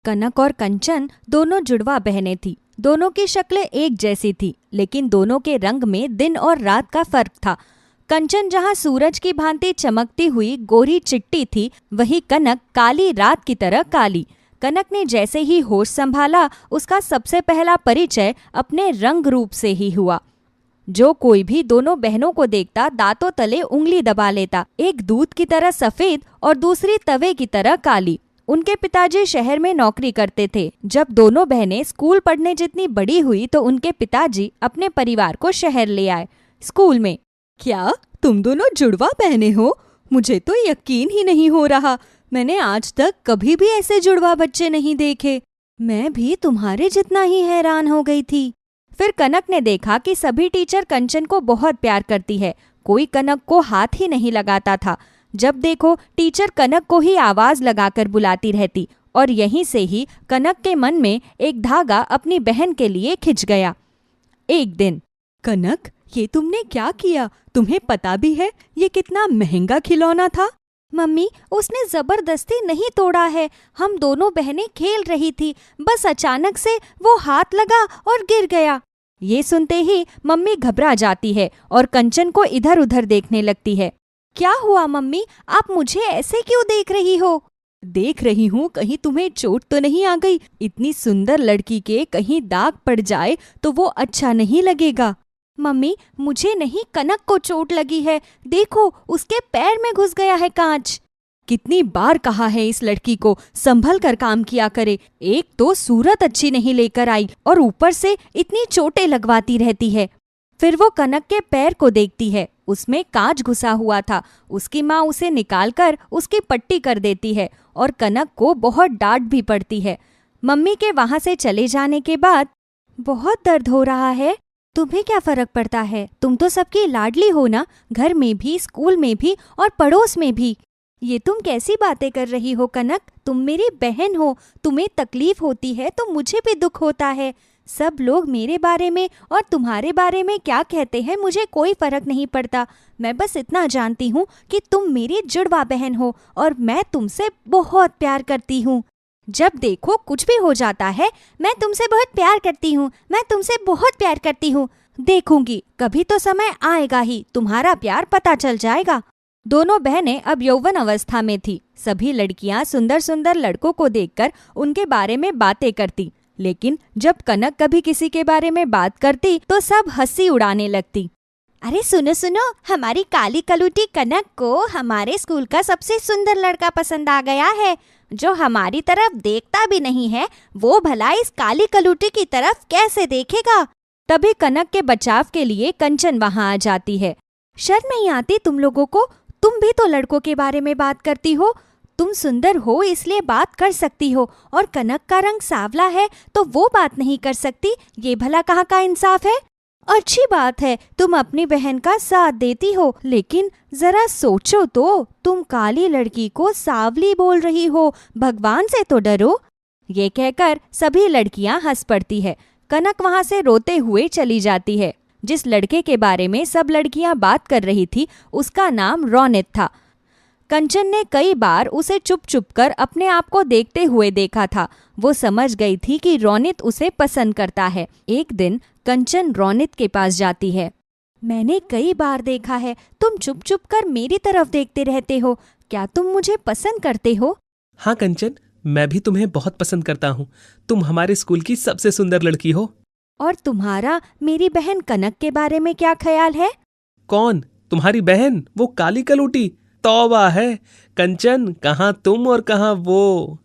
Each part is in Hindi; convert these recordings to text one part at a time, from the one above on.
कनक और कंचन दोनों जुड़वा बहनें थीं। दोनों की शक्लें एक जैसी थी, लेकिन दोनों के रंग में दिन और रात का फर्क था। कंचन जहाँ सूरज की भांति चमकती हुई गोरी चिट्टी थी, वहीं कनक काली रात की तरह काली। कनक ने जैसे ही होश संभाला, उसका सबसे पहला परिचय अपने रंग रूप से ही हुआ। जो कोई भी दोनों बहनों को देखता दांतों तले उंगली दबा लेता। एक दूध की तरह सफेद और दूसरी तवे की तरह काली। उनके पिताजी शहर में नौकरी करते थे। जब दोनों बहनें स्कूल पढ़ने जितनी बड़ी हुई तो उनके पिताजी अपने परिवार को शहर ले आए। स्कूल में, क्या तुम दोनों जुड़वा बहनें हो? मुझे तो यकीन ही नहीं हो रहा। मैंने आज तक कभी भी ऐसे जुड़वा बच्चे नहीं देखे। मैं भी तुम्हारे जितना ही हैरान हो गई थी। फिर कनक ने देखा कि सभी टीचर कंचन को बहुत प्यार करती है। कोई कनक को हाथ ही नहीं लगाता था। जब देखो टीचर कनक को ही आवाज लगाकर बुलाती रहती, और यहीं से ही कनक के मन में एक धागा अपनी बहन के लिए खिंच गया। एक दिन, कनक, ये तुमने क्या किया? तुम्हें पता भी है ये कितना महंगा खिलौना था? मम्मी, उसने जबरदस्ती नहीं तोड़ा है। हम दोनों बहनें खेल रही थी, बस अचानक से वो हाथ लगा और गिर गया। ये सुनते ही मम्मी घबरा जाती है और कंचन को इधर उधर देखने लगती है। क्या हुआ मम्मी, आप मुझे ऐसे क्यों देख रही हो? देख रही हूँ कहीं तुम्हें चोट तो नहीं आ गई। इतनी सुंदर लड़की के कहीं दाग पड़ जाए तो वो अच्छा नहीं लगेगा। मम्मी, मुझे नहीं, कनक को चोट लगी है। देखो, उसके पैर में घुस गया है कांच। कितनी बार कहा है इस लड़की को संभल कर काम किया करे। एक तो सूरत अच्छी नहीं लेकर आई और ऊपर से इतनी चोटें लगवाती रहती है। फिर वो कनक के पैर को देखती है, उसमें कांच घुसा हुआ था। उसकी माँ उसे निकालकर उसकी पट्टी कर देती है और कनक को बहुत डांट भी पड़ती है। मम्मी के वहां से चले जाने के बाद, बहुत दर्द हो रहा है। तुम्हें क्या फर्क पड़ता है? तुम तो सबकी लाडली हो ना, घर में भी, स्कूल में भी और पड़ोस में भी। ये तुम कैसी बातें कर रही हो कनक? तुम मेरी बहन हो। तुम्हें तकलीफ होती है तो मुझे भी दुख होता है। सब लोग मेरे बारे में और तुम्हारे बारे में क्या कहते हैं मुझे कोई फर्क नहीं पड़ता। मैं बस इतना जानती हूँ कि तुम मेरी जुड़वा बहन हो और मैं तुमसे बहुत प्यार करती हूँ। जब देखो कुछ भी हो जाता है, मैं तुमसे बहुत प्यार करती हूँ, मैं तुमसे बहुत प्यार करती हूँ। देखूंगी, कभी तो समय आएगा ही, तुम्हारा प्यार पता चल जाएगा। दोनों बहनें अब यौवन अवस्था में थी। सभी लड़कियां सुंदर सुंदर लड़कों को देखकर उनके बारे में बातें करती, लेकिन जब कनक कभी किसी के बारे में बात करती तो सब हंसी उड़ाने लगती। अरे सुनो सुनो, हमारी काली कलूटी कनक को हमारे स्कूल का सबसे सुंदर लड़का पसंद आ गया है। जो हमारी तरफ देखता भी नहीं है, वो भला इस काली कलूटी की तरफ कैसे देखेगा? तभी कनक के बचाव के लिए कंचन वहां आ जाती है। शर्म नहीं आती तुम लोगों को? तुम भी तो लड़कों के बारे में बात करती हो। तुम सुंदर हो इसलिए बात कर सकती हो, और कनक का रंग सांवला है तो वो बात नहीं कर सकती। ये भला कहाँ का इंसाफ है? अच्छी बात है, तुम अपनी बहन का साथ देती हो, लेकिन जरा सोचो तो, तुम काली लड़की को सांवली बोल रही हो। भगवान से तो डरो। ये कहकर सभी लड़कियां हंस पड़ती है। कनक वहां से रोते हुए चली जाती है। जिस लड़के के बारे में सब लड़कियां बात कर रही थी, उसका नाम रोनित था। कंचन ने कई बार उसे चुप चुप कर अपने आप को देखते हुए देखा था। वो समझ गई थी कि रोनित उसे पसंद करता है। एक दिन कंचन रोनित के पास जाती है। मैंने कई बार देखा है, तुम चुप चुप कर मेरी तरफ देखते रहते हो। क्या तुम मुझे पसंद करते हो? हाँ कंचन, मैं भी तुम्हें बहुत पसंद करता हूँ। तुम हमारे स्कूल की सबसे सुंदर लड़की हो। और तुम्हारा मेरी बहन कनक के बारे में क्या ख्याल है? कौन? तुम्हारी बहन? वो काली कलूटी? तौबा है कंचन, कहाँ तुम और कहाँ वो।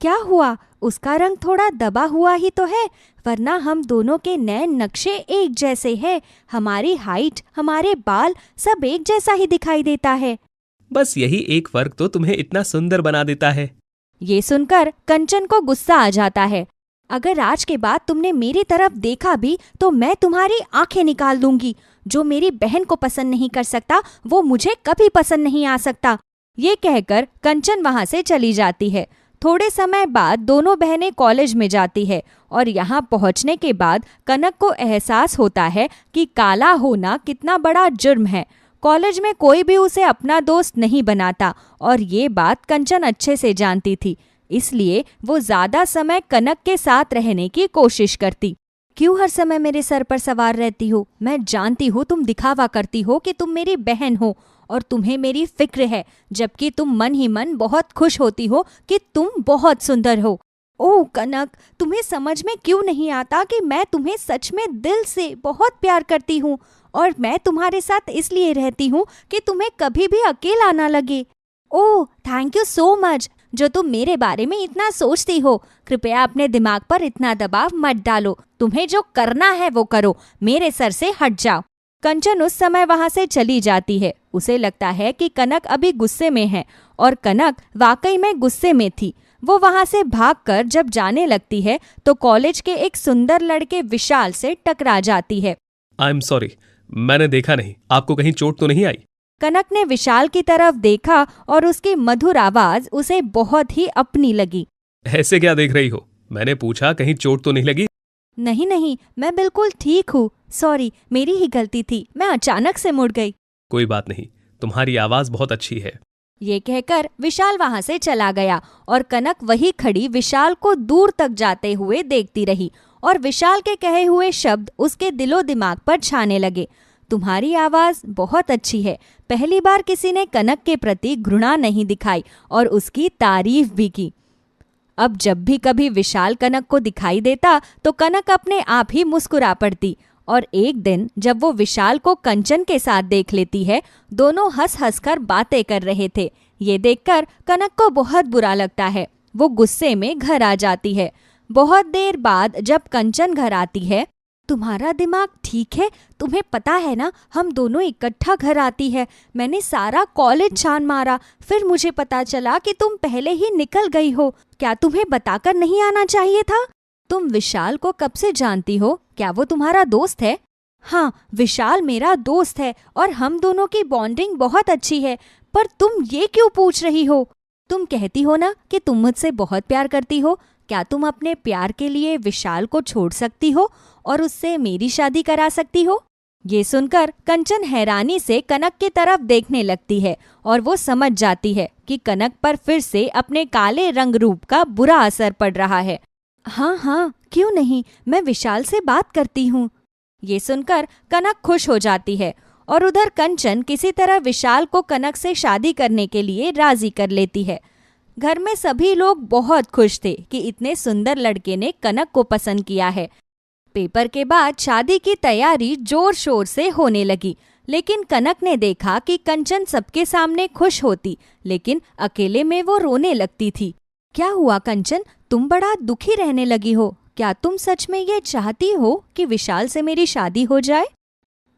क्या हुआ? उसका रंग थोड़ा दबा हुआ ही तो है, वरना हम दोनों के नैन नक्शे एक जैसे हैं। हमारी हाइट, हमारे बाल सब एक जैसा ही दिखाई देता है। बस यही एक फर्क तो तुम्हें इतना सुंदर बना देता है। ये सुनकर कंचन को गुस्सा आ जाता है। अगर आज के बाद तुमने मेरी तरफ देखा भी तो मैं तुम्हारी आंखें निकाल दूंगी। जो मेरी बहन को पसंद नहीं कर सकता, वो मुझे कभी पसंद नहीं आ सकता। ये कहकर कंचन वहां से चली जाती है। थोड़े समय बाद दोनों बहनें कॉलेज में जाती है और यहाँ पहुँचने के बाद कनक को एहसास होता है कि काला होना कितना बड़ा जुर्म है। कॉलेज में कोई भी उसे अपना दोस्त नहीं बनाता और ये बात कंचन अच्छे से जानती थी। इसलिए वो ज्यादा समय कनक के साथ रहने की कोशिश करती। क्यों हर समय मेरे सर पर सवार रहती हो? मैं जानती हूँ तुम दिखावा करती हो कि तुम मेरी बहन हो और तुम्हें मेरी फिक्र है, जबकि तुम मन ही मन बहुत खुश होती हो कि तुम बहुत सुंदर हो। ओह कनक, तुम्हें समझ में क्यों नहीं आता कि मैं तुम्हें सच में दिल से बहुत प्यार करती हूँ और मैं तुम्हारे साथ इसलिए रहती हूँ कि तुम्हें कभी भी अकेला ना लगे। Oh thank you so much जो तुम मेरे बारे में इतना सोचती हो। कृपया अपने दिमाग पर इतना दबाव मत डालो। तुम्हें जो करना है वो करो, मेरे सर से हट जाओ। कंचन उस समय वहां से चली जाती है। उसे लगता है कि कनक अभी गुस्से में है और कनक वाकई में गुस्से में थी। वो वहां से भागकर जब जाने लगती है तो कॉलेज के एक सुंदर लड़के विशाल से टकरा जाती है। आई एम सॉरी, मैंने देखा नहीं, आपको कहीं चोट तो नहीं आई? कनक ने विशाल की तरफ देखा और उसकी मधुर आवाज उसे बहुत ही अपनी लगी। ऐसे क्या देख रही हो? मैंने पूछा कहीं चोट तो नहीं लगी? नहीं नहीं, मैं बिल्कुल ठीक हूँ। सॉरी, मेरी ही गलती थी, मैं अचानक से मुड़ गई। कोई बात नहीं, तुम्हारी आवाज बहुत अच्छी है। ये कहकर विशाल वहां से चला गया और कनक वही खड़ी विशाल को दूर तक जाते हुए देखती रही और विशाल के कहे हुए शब्द उसके दिलो दिमाग पर छाने लगे। तुम्हारी आवाज बहुत अच्छी है। पहली बार किसी ने कनक के प्रति घृणा नहीं दिखाई और उसकी तारीफ भी की। अब जब भी कभी विशाल कनक को दिखाई देता तो कनक अपने आप ही मुस्कुरा पड़ती और एक दिन जब वो विशाल को कंचन के साथ देख लेती है, दोनों हंस हंस कर बातें कर रहे थे। ये देखकर कनक को बहुत बुरा लगता है। वो गुस्से में घर आ जाती है। बहुत देर बाद जब कंचन घर आती है, तुम्हारा दिमाग ठीक है? तुम्हें पता है ना, हम दोनों इकट्ठा घर आती है। मैंने सारा कॉलेज छान मारा, फिर मुझे पता चला कि तुम पहले ही निकल गई हो। क्या तुम्हें बताकर नहीं आना चाहिए था? तुम विशाल को कब से जानती हो? क्या वो तुम्हारा दोस्त है? हाँ, विशाल मेरा दोस्त है और हम दोनों की बॉन्डिंग बहुत अच्छी है। पर तुम ये क्यों पूछ रही हो? तुम कहती हो ना कि तुम मुझसे बहुत प्यार करती हो। क्या तुम अपने प्यार के लिए विशाल को छोड़ सकती हो और उससे मेरी शादी करा सकती हो? ये सुनकर कंचन हैरानी से कनक की तरफ देखने लगती है और वो समझ जाती है कि कनक पर फिर से अपने काले रंग रूप का बुरा असर पड़ रहा है। हाँ हाँ, क्यों नहीं, मैं विशाल से बात करती हूँ। ये सुनकर कनक खुश हो जाती है और उधर कंचन किसी तरह विशाल को कनक से शादी करने के लिए राजी कर लेती है। घर में सभी लोग बहुत खुश थे कि इतने सुंदर लड़के ने कनक को पसंद किया है। पेपर के बाद शादी की तैयारी जोर शोर से होने लगी, लेकिन कनक ने देखा कि कंचन सबके सामने खुश होती, लेकिन अकेले में वो रोने लगती थी। क्या हुआ कंचन, तुम बड़ा दुखी रहने लगी हो? क्या तुम सच में ये चाहती हो कि विशाल से मेरी शादी हो जाए?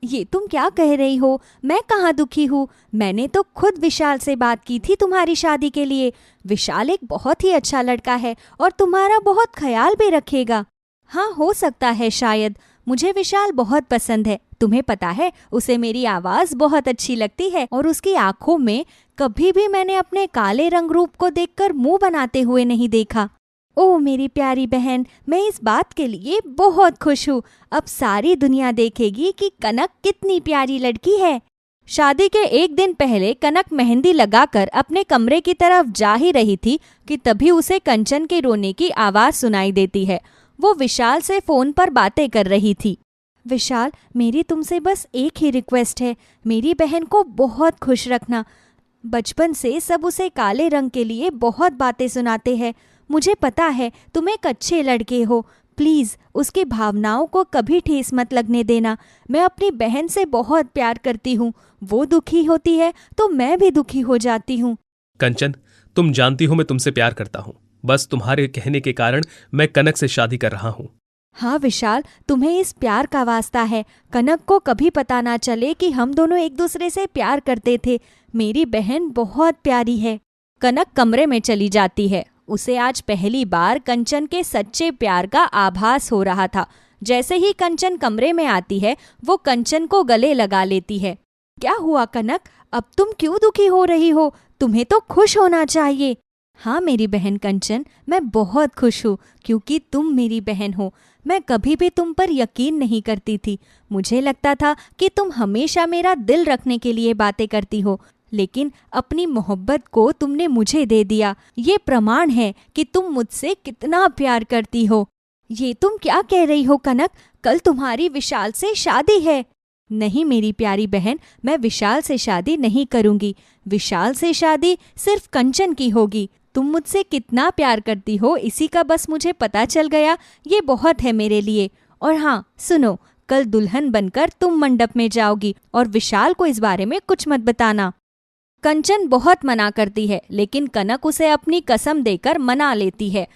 ये तुम क्या कह रही हो? मैं कहाँ दुखी हूँ? मैंने तो खुद विशाल से बात की थी तुम्हारी शादी के लिए। विशाल एक बहुत ही अच्छा लड़का है और तुम्हारा बहुत ख्याल भी रखेगा। हाँ, हो सकता है शायद। मुझे विशाल बहुत पसंद है। तुम्हें पता है, उसे मेरी आवाज बहुत अच्छी लगती है और उसकी आंखों में कभी भी मैंने अपने काले रंग रूप को देखकर मुंह बनाते हुए नहीं देखा। ओह मेरी प्यारी बहन, मैं इस बात के लिए बहुत खुश हूँ। अब सारी दुनिया देखेगी कि कनक कितनी प्यारी लड़की है। शादी के एक दिन पहले कनक मेहंदी लगाकर अपने कमरे की तरफ जा ही रही थी कि तभी उसे कंचन के रोने की आवाज सुनाई देती है। वो विशाल से फोन पर बातें कर रही थी। विशाल, मेरी तुमसे बस एक ही रिक्वेस्ट है, मेरी बहन को बहुत खुश रखना। बचपन से सब उसे काले रंग के लिए बहुत बातें सुनाते हैं। मुझे पता है तुम एक अच्छे लड़के हो। प्लीज उसकी भावनाओं को कभी ठेस मत लगने देना। मैं अपनी बहन से बहुत प्यार करती हूँ। वो दुखी होती है तो मैं भी दुखी हो जाती हूँ। कंचन, तुम जानती हो मैं तुमसे प्यार करता हूँ। बस तुम्हारे कहने के कारण मैं कनक से शादी कर रहा हूँ। हाँ विशाल, तुम्हें इस प्यार का वास्ता है। कनक को कभी पता ना चले कि हम दोनों एक दूसरे से प्यार करते थे। मेरी बहन बहुत प्यारी है। कनक कमरे में चली जाती है। उसे आज पहली बार कंचन के सच्चे प्यार का आभास हो रहा था। जैसे ही कंचन कमरे में आती है, वो कंचन को गले लगा लेती है। क्या हुआ कनक, अब तुम क्यों दुखी हो रही हो? तुम्हें तो खुश होना चाहिए। हाँ मेरी बहन कंचन, मैं बहुत खुश हूँ क्योंकि तुम मेरी बहन हो। मैं कभी भी तुम पर यकीन नहीं करती थी। मुझे लगता था कि तुम हमेशा मेरा दिल रखने के लिए बातें करती हो, लेकिन अपनी मोहब्बत को तुमने मुझे दे दिया। ये प्रमाण है कि तुम मुझसे कितना प्यार करती हो। ये तुम क्या कह रही हो कनक? कल तुम्हारी विशाल से शादी है। नहीं मेरी प्यारी बहन, मैं विशाल से शादी नहीं करूंगी। विशाल से शादी सिर्फ कंचन की होगी। तुम मुझसे कितना प्यार करती हो इसी का बस मुझे पता चल गया, ये बहुत है मेरे लिए। और हाँ सुनो, कल दुल्हन बनकर तुम मंडप में जाओगी और विशाल को इस बारे में कुछ मत बताना। कंचन बहुत मना करती है, लेकिन कनक उसे अपनी कसम देकर मना लेती है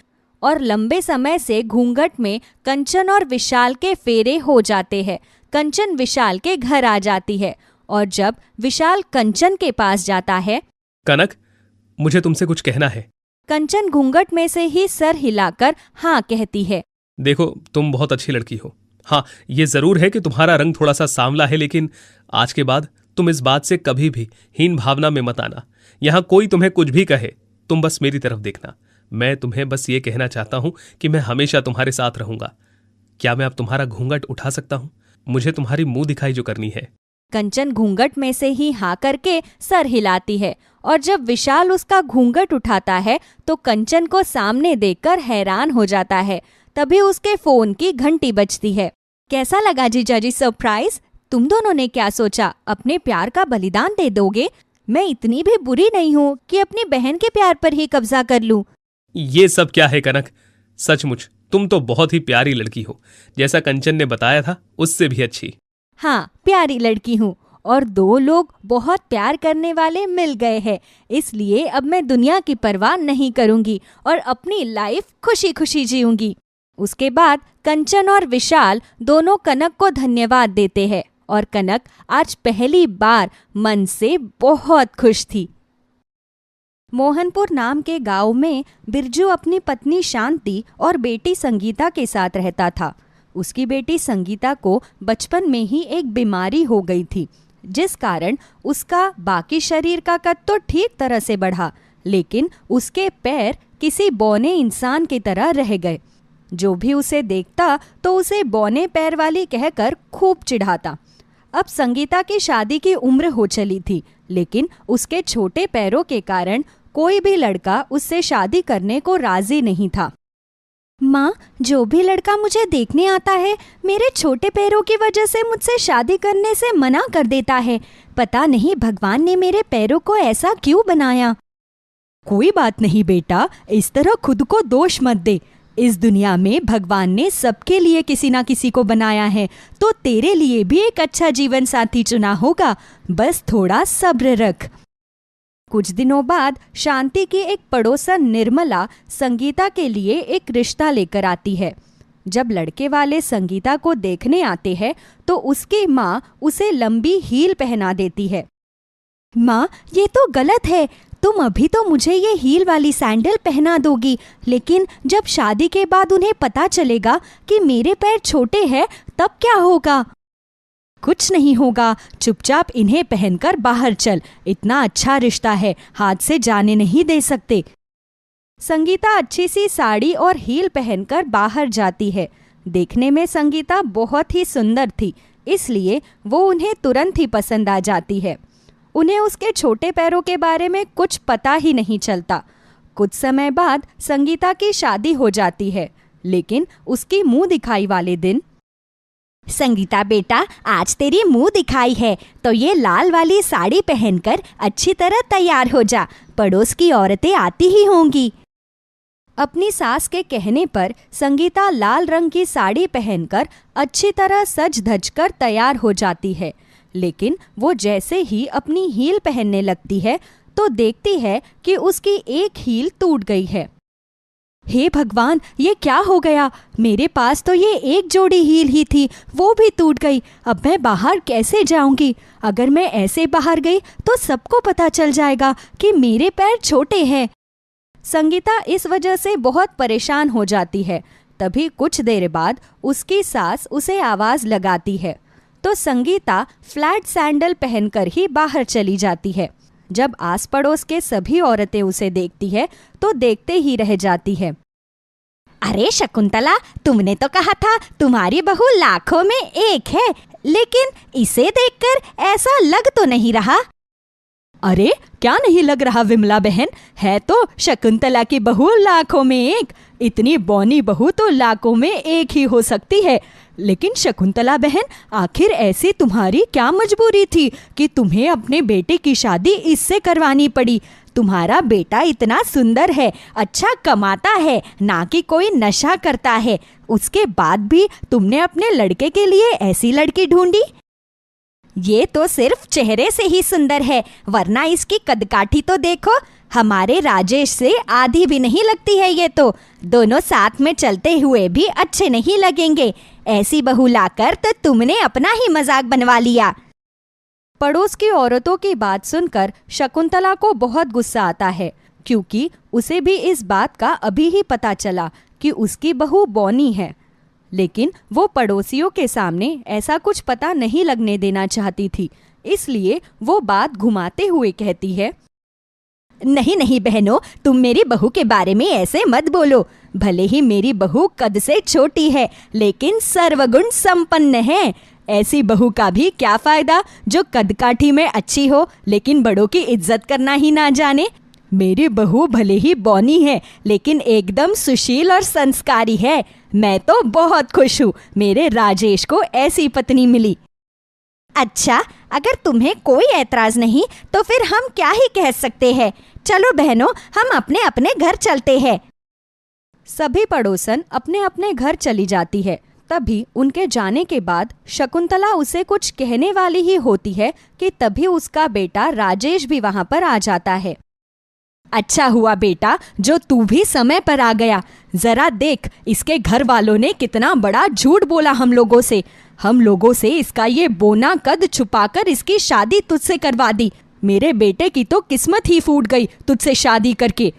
और लंबे समय से घूंघट में कंचन और विशाल के फेरे हो जाते हैं। कंचन विशाल के घर आ जाती है और जब विशाल कंचन के पास जाता है, कनक, मुझे तुमसे कुछ कहना है। कंचन घूंघट में से ही सर हिलाकर हाँ कहती है। देखो, तुम बहुत अच्छी लड़की हो। हाँ, ये जरूर है कि तुम्हारा रंग थोड़ा सा सांवला है, लेकिन आज के बाद तुम इस बात से कभी भी हीन भावना में मत आना। यहाँ कोई तुम्हें कुछ भी कहे, तुम बस मेरी तरफ देखना। मैं तुम्हें बस ये कहना चाहता हूं कि मैं हमेशा तुम्हारे साथ रहूंगा। क्या मैं अब तुम्हारा घूंघट उठा सकता हूं? मुझे तुम्हारी मुंह दिखाई जो करनी है। कंचन घूंघट में से ही हाँ करके सर हिलाती है और जब विशाल उसका घूंघट उठाता है तो कंचन को सामने देखकर हैरान हो जाता है। तभी उसके फोन की घंटी बजती है। कैसा लगा जीजाजी सरप्राइज? तुम दोनों ने क्या सोचा, अपने प्यार का बलिदान दे दोगे? मैं इतनी भी बुरी नहीं हूँ कि अपनी बहन के प्यार पर ही कब्जा कर लूं। ये सब क्या है कनक? सचमुच तुम तो बहुत ही प्यारी लड़की हो, जैसा कंचन ने बताया था उससे भी अच्छी। हाँ, प्यारी लड़की हूँ और दो लोग बहुत प्यार करने वाले मिल गए हैं, इसलिए अब मैं दुनिया की परवाह नहीं करूंगी और अपनी लाइफ खुशी खुशी जीऊंगी। उसके बाद कंचन और विशाल दोनों कनक को धन्यवाद देते हैं और कनक आज पहली बार मन से बहुत खुश थी। मोहनपुर नाम के गांव में बिरजू अपनी पत्नी शांति और बेटी संगीता के साथ रहता था। उसकी बेटी संगीता को बचपन में ही एक बीमारी हो गई थी, जिस कारण उसका बाकी शरीर का कद तो ठीक तरह से बढ़ा, लेकिन उसके पैर किसी बौने इंसान की तरह रह गए। जो भी उसे देखता तो उसे बौने पैर वाली कहकर खूब चिढ़ाता। अब संगीता की शादी की उम्र हो चली थी, लेकिन उसके छोटे पैरों के कारण कोई भी लड़का उससे शादी करने को राजी नहीं था। माँ, जो भी लड़का मुझे देखने आता है मेरे छोटे पैरों की वजह से मुझसे शादी करने से मना कर देता है। पता नहीं भगवान ने मेरे पैरों को ऐसा क्यों बनाया। कोई बात नहीं बेटा, इस तरह खुद को दोष मत दे। इस दुनिया में भगवान ने सबके लिए किसी ना किसी को बनाया है, तो तेरे लिए भी एक अच्छा जीवन साथी चुना होगा। बस थोड़ा सब्र रख। कुछ दिनों बाद शांति की एक पड़ोसन निर्मला संगीता के लिए एक रिश्ता लेकर आती है। जब लड़के वाले संगीता को देखने आते हैं तो उसकी माँ उसे लंबी हील पहना देती है। माँ, ये तो गलत है। तुम अभी तो मुझे ये हील वाली सैंडल पहना दोगी, लेकिन जब शादी के बाद उन्हें पता चलेगा कि मेरे पैर छोटे हैं तब क्या होगा? कुछ नहीं होगा, चुपचाप इन्हें पहनकर बाहर चल। इतना अच्छा रिश्ता है, हाथ से जाने नहीं दे सकते। संगीता अच्छी सी साड़ी और हील पहनकर बाहर जाती है। देखने में संगीता बहुत ही सुंदर थी, इसलिए वो उन्हें तुरंत ही पसंद आ जाती है। उन्हें उसके छोटे पैरों के बारे में कुछ पता ही नहीं चलता। कुछ समय बाद संगीता की शादी हो जाती है, लेकिन उसकी मुंह दिखाई वाले दिन, संगीता बेटा, आज तेरी मुंह दिखाई है तो ये लाल वाली साड़ी पहनकर अच्छी तरह तैयार हो जा, पड़ोस की औरतें आती ही होंगी। अपनी सास के कहने पर संगीता लाल रंग की साड़ी पहनकर अच्छी तरह सज धज कर तैयार हो जाती है, लेकिन वो जैसे ही अपनी हील पहनने लगती है तो देखती है कि उसकी एक हील टूट गई है। हे भगवान, ये क्या हो गया? मेरे पास तो ये एक जोड़ी हील ही थी, वो भी टूट गई। अब मैं बाहर कैसे जाऊंगी? अगर मैं ऐसे बाहर गई तो सबको पता चल जाएगा कि मेरे पैर छोटे हैं। संगीता इस वजह से बहुत परेशान हो जाती है। तभी कुछ देर बाद उसकी सास उसे आवाज लगाती है, तो संगीता फ्लैट सैंडल पहनकर ही बाहर चली जाती है। जब आस पड़ोस के सभी औरतें उसे देखती है तो देखते ही रह जाती है। अरे शकुंतला, तुमने तो कहा था तुम्हारी बहू लाखों में एक है, लेकिन इसे देखकर ऐसा लग तो नहीं रहा। अरे क्या नहीं लग रहा विमला बहन, है तो शकुंतला की बहू लाखों में एक। इतनी बौनी बहू तो लाखों में एक ही हो सकती है। लेकिन शकुंतला बहन, आखिर ऐसी तुम्हारी क्या मजबूरी थी कि तुम्हें अपने बेटे की शादी इससे करवानी पड़ी? तुम्हारा बेटा इतना सुंदर है, अच्छा कमाता है, ना कि कोई नशा करता है। उसके बाद भी तुमने अपने लड़के के लिए ऐसी लड़की ढूंढी? ये तो सिर्फ चेहरे से ही सुंदर है, वरना इसकी कदकाठी तो देखो। हमारे राजेश से आधी भी नहीं लगती है ये तो। दोनों साथ में चलते हुए भी अच्छे नहीं लगेंगे। ऐसी बहू लाकर तो तुमने अपना ही मजाक बनवा लिया। पड़ोस की औरतों की बात सुनकर शकुंतला को बहुत गुस्सा आता है, क्योंकि उसे भी इस बात का अभी ही पता चला कि उसकी बहू बौनी है। लेकिन वो पड़ोसियों के सामने ऐसा कुछ पता नहीं लगने देना चाहती थी, इसलिए वो बात घुमाते हुए कहती है, नहीं नहीं बहनों, तुम मेरी बहू के बारे में ऐसे मत बोलो। भले ही मेरी बहू कद से छोटी है, लेकिन सर्वगुण संपन्न है। ऐसी बहू का भी क्या फायदा जो कदकाठी में अच्छी हो, लेकिन बड़ों की इज्जत करना ही ना जाने। मेरी बहू भले ही बौनी है, लेकिन एकदम सुशील और संस्कारी है। मैं तो बहुत खुश हूँ, मेरे राजेश को ऐसी पत्नी मिली। अच्छा, अगर तुम्हें कोई ऐतराज नहीं तो फिर हम क्या ही कह सकते हैं। चलो बहनों, हम अपने अपने घर चलते हैं। सभी पड़ोसन अपने अपने घर चली जाती है। तभी उनके जाने के बाद शकुंतला उसे कुछ कहने वाली ही होती है कि तभी उसका बेटा राजेश भी वहां पर आ जाता है। अच्छा हुआ बेटा जो तू भी समय पर आ गया। जरा देख, इसके घर वालों ने कितना बड़ा झूठ बोला हम लोगों से। हम लोगों से इसका ये बोना कद छुपाकर इसकी शादी तुझसे करवा दी। मेरे बेटे की तो किस्मत ही फूट गई तुझसे शादी करके।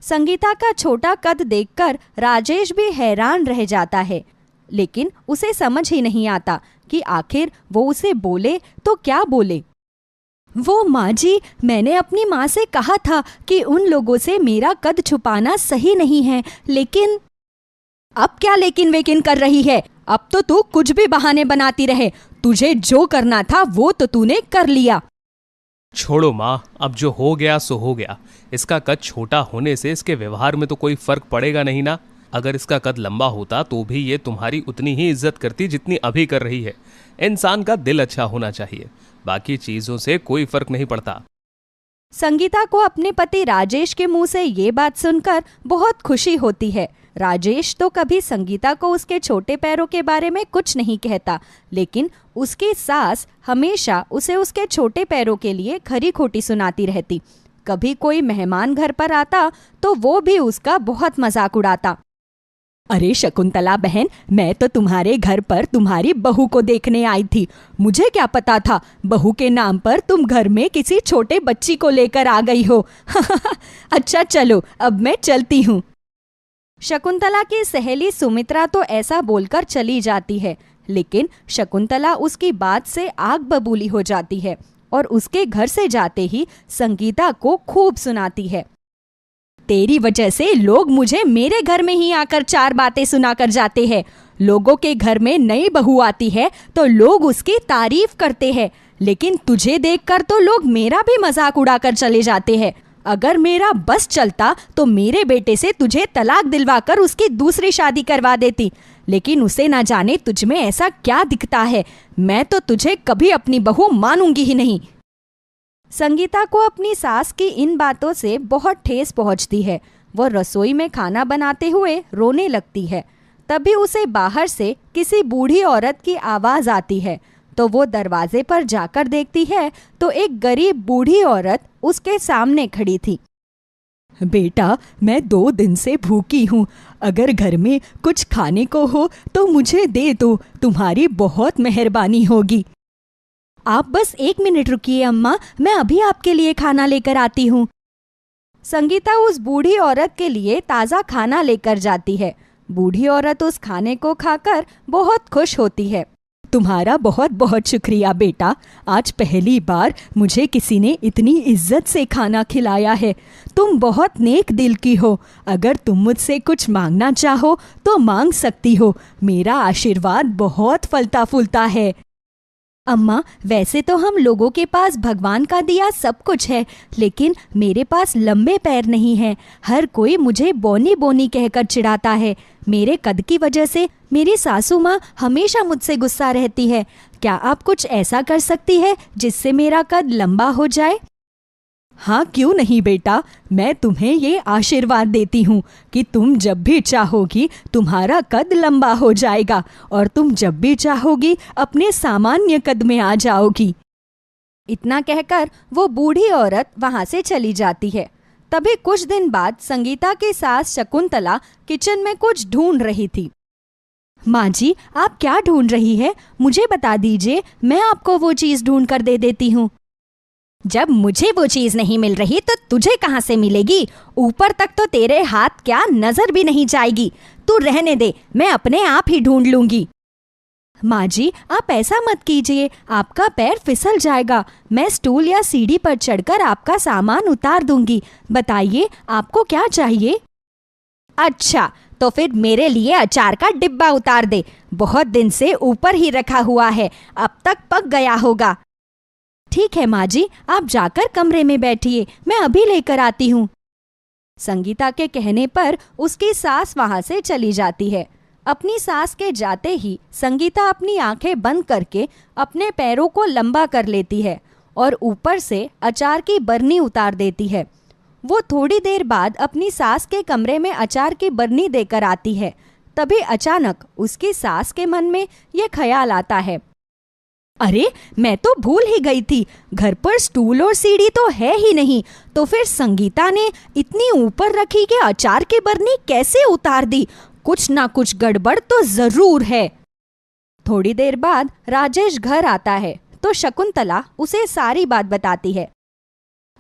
संगीता का छोटा कद देखकर राजेश भी हैरान रह जाता है, लेकिन उसे समझ ही नहीं आता कि आखिर वो उसे बोले तो क्या बोले। वो माँ जी, मैंने अपनी माँ से कहा था कि उन लोगों से मेरा कद छुपाना सही नहीं है, लेकिन अब क्या लेकिन वेकिन कर रही है? अब तो तू कुछ भी बहाने बनाती रहे। तुझे जो करना था वो तो तूने कर लिया। छोड़ो माँ, अब जो हो गया सो हो गया। इसका कद छोटा होने से इसके व्यवहार में तो कोई फर्क पड़ेगा नहीं ना। अगर इसका कद लंबा होता तो भी ये तुम्हारी उतनी ही इज्जत करती जितनी अभी कर रही है। इंसान का दिल अच्छा होना चाहिए, बाकी चीजों से कोई फर्क नहीं पड़ता। संगीता को अपने पति राजेश के मुंह से ये बात सुनकर बहुत खुशी होती है। राजेश तो कभी संगीता को उसके छोटे पैरों के बारे में कुछ नहीं कहता, लेकिन उसकी सास हमेशा उसे उसके छोटे पैरों के लिए खरी खोटी सुनाती रहती। कभी कोई मेहमान घर पर आता तो वो भी उसका बहुत मजाक उड़ाता। अरे शकुंतला बहन, मैं तो तुम्हारे घर पर तुम्हारी बहू को देखने आई थी। मुझे क्या पता था बहू के नाम पर तुम घर में किसी छोटे बच्ची को लेकर आ गई हो। अच्छा चलो, अब मैं चलती हूँ। शकुंतला की सहेली सुमित्रा तो ऐसा बोलकर चली जाती है, लेकिन शकुंतला उसकी बात से आग बबूली हो जाती है और उसके घर से जाते ही संगीता को खूब सुनाती है। तेरी वजह से लोग मुझे मेरे घर में ही आकर चार बातें सुनाकर जाते हैं। लोगों के घर में नई बहू आती है तो लोग उसकी तारीफ करते हैं, लेकिन तुझे देखकर तो लोग मेरा भी मजाक उड़ाकर चले जाते हैं। अगर मेरा बस चलता तो मेरे बेटे से तुझे तलाक दिलवाकर उसकी दूसरी शादी करवा देती, लेकिन उसे ना जाने तुझ में ऐसा क्या दिखता है। मैं तो तुझे कभी अपनी बहू मानूंगी ही नहीं। संगीता को अपनी सास की इन बातों से बहुत ठेस पहुंचती है। वो रसोई में खाना बनाते हुए रोने लगती है। तभी उसे बाहर से किसी बूढ़ी औरत की आवाज आती है, तो वो दरवाजे पर जाकर देखती है तो एक गरीब बूढ़ी औरत उसके सामने खड़ी थी। बेटा, मैं 2 दिन से भूखी हूँ। अगर घर में कुछ खाने को हो तो मुझे दे दो, तुम्हारी बहुत मेहरबानी होगी। आप बस 1 मिनट रुकिए अम्मा, मैं अभी आपके लिए खाना लेकर आती हूँ। संगीता उस बूढ़ी औरत के लिए ताज़ा खाना लेकर जाती है। बूढ़ी औरत उस खाने को खाकर बहुत खुश होती है। तुम्हारा बहुत बहुत शुक्रिया बेटा, आज पहली बार मुझे किसी ने इतनी इज्जत से खाना खिलाया है। तुम बहुत नेक दिल की हो। अगर तुम मुझसे कुछ मांगना चाहो तो मांग सकती हो। मेरा आशीर्वाद बहुत फलता फूलता है। अम्मा, वैसे तो हम लोगों के पास भगवान का दिया सब कुछ है, लेकिन मेरे पास लंबे पैर नहीं हैं। हर कोई मुझे बोनी बोनी कहकर चिढ़ाता है। मेरे कद की वजह से मेरी सासू माँ हमेशा मुझसे गुस्सा रहती है। क्या आप कुछ ऐसा कर सकती है जिससे मेरा कद लंबा हो जाए? हाँ, क्यों नहीं बेटा, मैं तुम्हें ये आशीर्वाद देती हूँ कि तुम जब भी चाहोगी तुम्हारा कद लंबा हो जाएगा और तुम जब भी चाहोगी अपने सामान्य कद में आ जाओगी। इतना कहकर वो बूढ़ी औरत वहाँ से चली जाती है। तभी कुछ दिन बाद संगीता की सास शकुंतला किचन में कुछ ढूंढ रही थी। माँ जी, आप क्या ढूंढ रही है? मुझे बता दीजिए, मैं आपको वो चीज़ ढूंढ कर दे देती हूँ। जब मुझे वो चीज नहीं मिल रही तो तुझे कहाँ से मिलेगी? ऊपर तक तो तेरे हाथ क्या नजर भी नहीं जाएगी। तू रहने दे, मैं अपने आप ही ढूंढ लूंगी। माँ जी, आप ऐसा मत कीजिए, आपका पैर फिसल जाएगा। मैं स्टूल या सीढ़ी पर चढ़कर आपका सामान उतार दूंगी। बताइए, आपको क्या चाहिए? अच्छा, तो फिर मेरे लिए अचार का डिब्बा उतार दे। बहुत दिन से ऊपर ही रखा हुआ है, अब तक पक गया होगा। ठीक है माँ जी, आप जाकर कमरे में बैठिए, मैं अभी लेकर आती हूँ। संगीता के कहने पर उसकी सास वहाँ से चली जाती है। अपनी सास के जाते ही संगीता अपनी आंखें बंद करके अपने पैरों को लंबा कर लेती है और ऊपर से अचार की बरनी उतार देती है। वो थोड़ी देर बाद अपनी सास के कमरे में अचार की बरनी देकर आती है। तभी अचानक उसकी सास के मन में ये ख्याल आता है, अरे मैं तो भूल ही गई थी, घर पर स्टूल और सीढ़ी तो है ही नहीं, तो फिर संगीता ने इतनी ऊपर रखी कि अचार की बरनी कैसे उतार दी? कुछ ना कुछ गड़बड़ तो जरूर है। थोड़ी देर बाद राजेश घर आता है तो शकुंतला उसे सारी बात बताती है।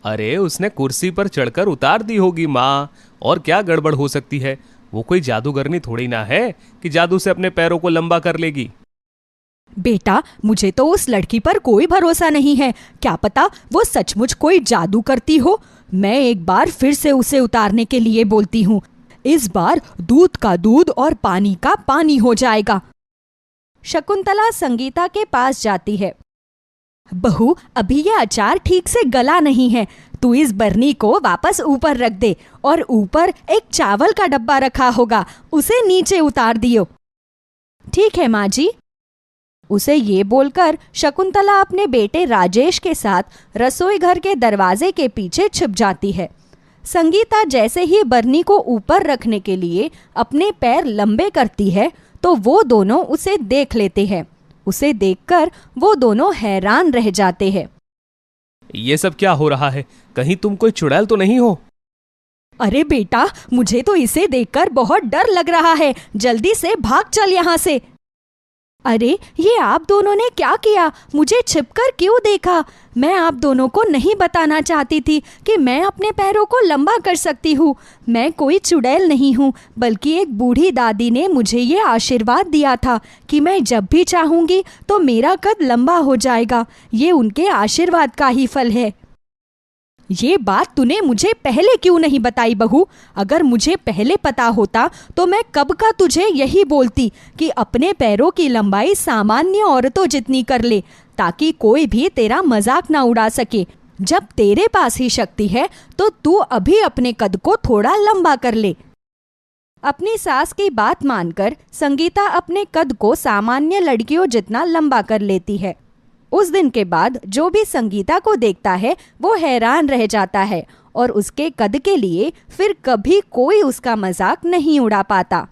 अरे उसने कुर्सी पर चढ़कर उतार दी होगी माँ, और क्या गड़बड़ हो सकती है? वो कोई जादूगरनी थोड़ी ना है कि जादू से अपने पैरों को लंबा कर लेगी। बेटा, मुझे तो उस लड़की पर कोई भरोसा नहीं है। क्या पता वो सचमुच कोई जादू करती हो। मैं एक बार फिर से उसे उतारने के लिए बोलती हूँ। इस बार दूध का दूध और पानी का पानी हो जाएगा। शकुंतला संगीता के पास जाती है। बहू, अभी ये अचार ठीक से गला नहीं है, तू इस बरनी को वापस ऊपर रख दे और ऊपर एक चावल का डब्बा रखा होगा, उसे नीचे उतार दियो। ठीक है माँ जी। उसे ये बोलकर शकुंतला अपने बेटे राजेश के साथ रसोई घर के दरवाजे के पीछे छिप जाती है। संगीता जैसे ही बरनी को ऊपर रखने के लिए अपने पैर लंबे करती है तो वो दोनों उसे देख लेते हैं। उसे देखकर वो दोनों हैरान रह जाते हैं। ये सब क्या हो रहा है? कहीं तुम कोई चुड़ैल तो नहीं हो? अरे बेटा, मुझे तो इसे देखकर बहुत डर लग रहा है, जल्दी से भाग चल यहाँ से। अरे ये आप दोनों ने क्या किया? मुझे छिपकर क्यों देखा? मैं आप दोनों को नहीं बताना चाहती थी कि मैं अपने पैरों को लंबा कर सकती हूँ। मैं कोई चुड़ैल नहीं हूँ, बल्कि एक बूढ़ी दादी ने मुझे ये आशीर्वाद दिया था कि मैं जब भी चाहूँगी तो मेरा कद लंबा हो जाएगा। ये उनके आशीर्वाद का ही फल है। ये बात तूने मुझे पहले क्यों नहीं बताई बहू? अगर मुझे पहले पता होता तो मैं कब का तुझे यही बोलती कि अपने पैरों की लंबाई सामान्य औरतों जितनी कर ले, ताकि कोई भी तेरा मजाक ना उड़ा सके। जब तेरे पास ही शक्ति है तो तू अभी अपने कद को थोड़ा लंबा कर ले। अपनी सास की बात मानकर संगीता अपने कद को सामान्य लड़कियों जितना लंबा कर लेती है। उस दिन के बाद जो भी संगीता को देखता है वो हैरान रह जाता है और उसके कद के लिए फिर कभी कोई उसका मजाक नहीं उड़ा पाता।